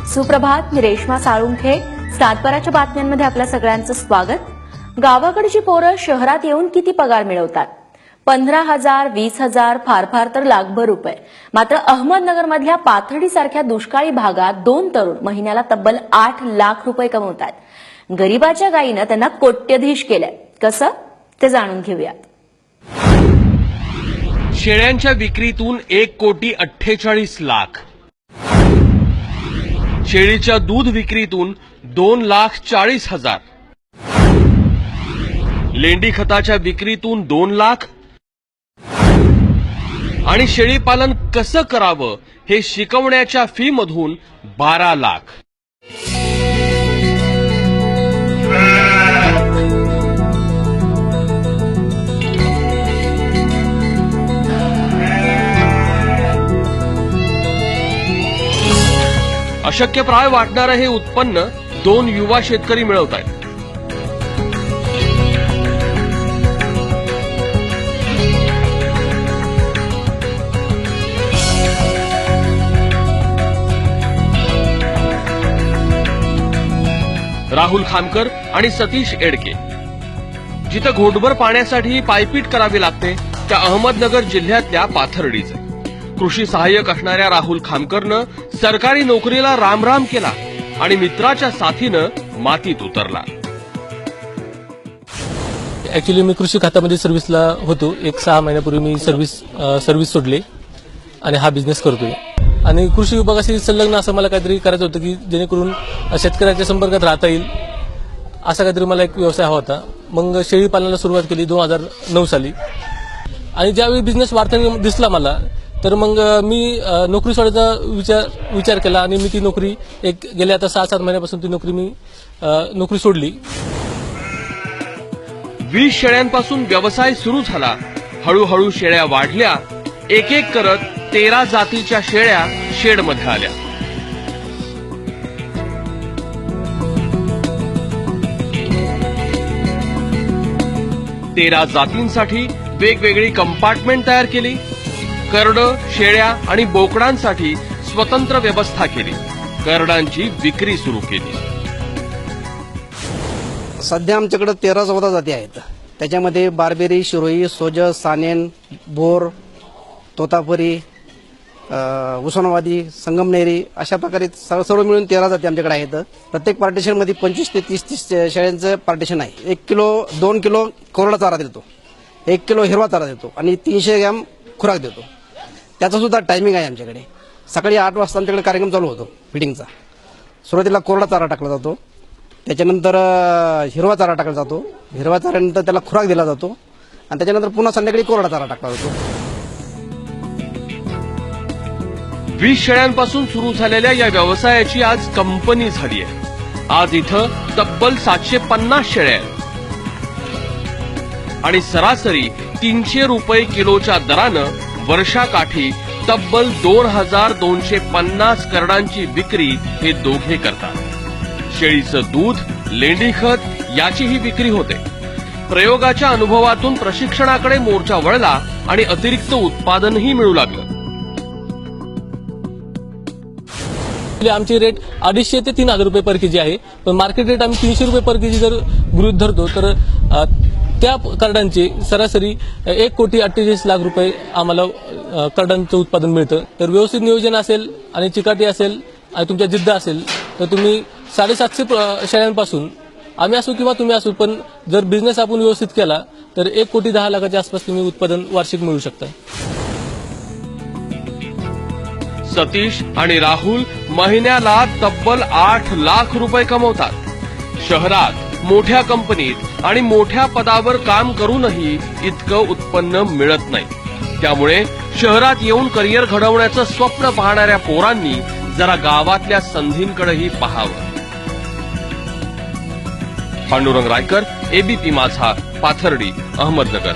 सुप्रभात, मी रेश्मा साळुंखे. सातबाराच्या बातम्यांमध्ये आपल्या सगळ्यांचं स्वागत. गावाकडची पोरं शहरात येऊन किती पगार मिळवतात? 15,000, 20,000, फार फार तर लाखभर रुपये. मात्र अहमदनगरमधल्या पाथर्डीसारख्या दुष्काळी भागात 2 तरुण महिन्याला तब्बल 8 लाख रुपये कमवतात. गरिबाच्या गायीनं त्यांना कोट्यधीश केलंय. कसं ते जाणून घेऊयात. शेळ्यांच्या विक्रीतून 1,48,00,000. शेळीच्या दूध विक्रीतून 2,40,000. लेंडी खताच्या विक्रीतून 2 लाख. आणि शेळी पालन कसं करावं हे शिकवण्याच्या फी मधून 12 लाख. अशक्यप्राय वाटणारं हे उत्पन्न 2 युवा शेतकरी मिळवत आहेत. राहुल खामकर आणि सतीश एडके. जिथं घोटभर पाण्यासाठी पायपीट करावी लागते त्या अहमदनगर जिल्ह्यातल्या पाथर्डीचं. कृषी सहाय्यक असणाऱ्या राहुल खामकरनं सरकारी नोकरीला रामराम केला आणि मित्राच्या साथीनं मातीत उतरला. ऍक्च्युली मी कृषी खात्यामध्ये सर्व्हिसला होतो. 6 महिन्यापूर्वी मी सर्व्हिस सोडली आणि हा बिझनेस करतोय. आणि कृषी विभागाशी संलग्न असं मला काहीतरी करायचं होतं की जेणेकरून शेतकऱ्याच्या संपर्कात राहता येईल असा काहीतरी मला एक व्यवसाय हवा होता. मग शेळी पालनाला सुरुवात केली 2009 साली. आणि ज्यावेळी बिझनेस वाढताना दिसला मला तर मग मी नोकरी सोडायचा विचार केला आणि मी ती नोकरी गेल्या आता 6-7 महिन्यापासून ती नोकरी सोडली. 20 शेळ्यांपासून व्यवसाय सुरू झाला. हळूहळू शेळ्या वाढल्या. एक एक करत 13 जातीच्या शेळ्या शेडमध्ये आल्या. तेरा जातींसाठी वेगवेगळी कंपार्टमेंट तयार केली. करड, शेळ्या आणि बोकडांसाठी स्वतंत्र व्यवस्था केली. करडांची विक्री सुरू केली. सध्या आमच्याकडे 13-14 जाती आहेत. त्याच्यामध्ये बार्बेरी, शिरोई, सोजस, सानेन, बोर, तोतापुरी, उस्मानाबादी, संगमनेरी अशा प्रकारे सर्व मिळून 13 जाती आमच्याकडे आहेत. प्रत्येक पार्टिशनमध्ये 25 ते 30 शेळ्यांचं पार्टिशन आहे. 1 किलो 2 किलो कोरडा चारा देतो, 1 किलो हिरवा चारा देतो आणि 300 ग्रॅम खुराक देतो. त्याचा सुद्धा टायमिंग आहे आमच्याकडे. सकाळी 8 वाजता आमच्याकडे कार्यक्रम चालू होतो फिडिंगचा. सुरुवातीला कोरडा चारा टाकला जातो, त्याच्यानंतर हिरवा चारा टाकला जातो, हिरवा चाऱ्यानंतर त्याला खुराक दिला जातो आणि त्याच्यानंतर पुन्हा संध्याकाळी कोरडा चारा टाकला जातो. 20 शेळ्यांपासून सुरू झालेल्या या व्यवसायाची आज कंपनी झाली आहे. आज इथं तब्बल 750 शेळ्या आहेत आणि सरासरी 300 रुपये किलोच्या दरानं वर्षाकाठी तब्बल 2,250 करडांची विक्री हे दोघे करतात. शेळीचं दूध, लेंडी खत याचीही विक्री होते. प्रयोगाच्या अनुभवातून प्रशिक्षणाकडे मोर्चा वळला आणि अतिरिक्त उत्पादनही मिळू लागलं. आमची रेट 250 ते 3,000 रुपये पर केजी आहे. पण मार्केट रेट आम्ही 300 रुपये पर केजी जर गृहीत धरतो तर त्या करडांचे सरासरी 1,48,00,000 रुपये आम्हाला करडांचं उत्पादन मिळतं. तर व्यवस्थित नियोजन असेल आणि चिकाटी असेल आणि तुमच्या जिद्द असेल तर तुम्ही 750 शेळ्यांपासून आम्ही असू किंवा तुम्ही असू, पण जर बिझनेस आपण व्यवस्थित केला तर 1,10,00,000च्या आसपास तुम्ही उत्पादन वार्षिक मिळू शकता. सतीश आणि राहुल महिन्याला तब्बल 8 लाख रुपये कमवतात. शहरात मोठ्या कंपनीत आणि मोठ्या पदावर काम करूनही इतकं उत्पन्न मिळत नाही. त्यामुळे शहरात येऊन करिअर घडवण्याचं स्वप्न पाहणाऱ्या पोरांनी जरा गावातल्या संधींकडेही पाहावं. पांडुरंग रायकर, एबीपी माझा, पाथर्डी, अहमदनगर.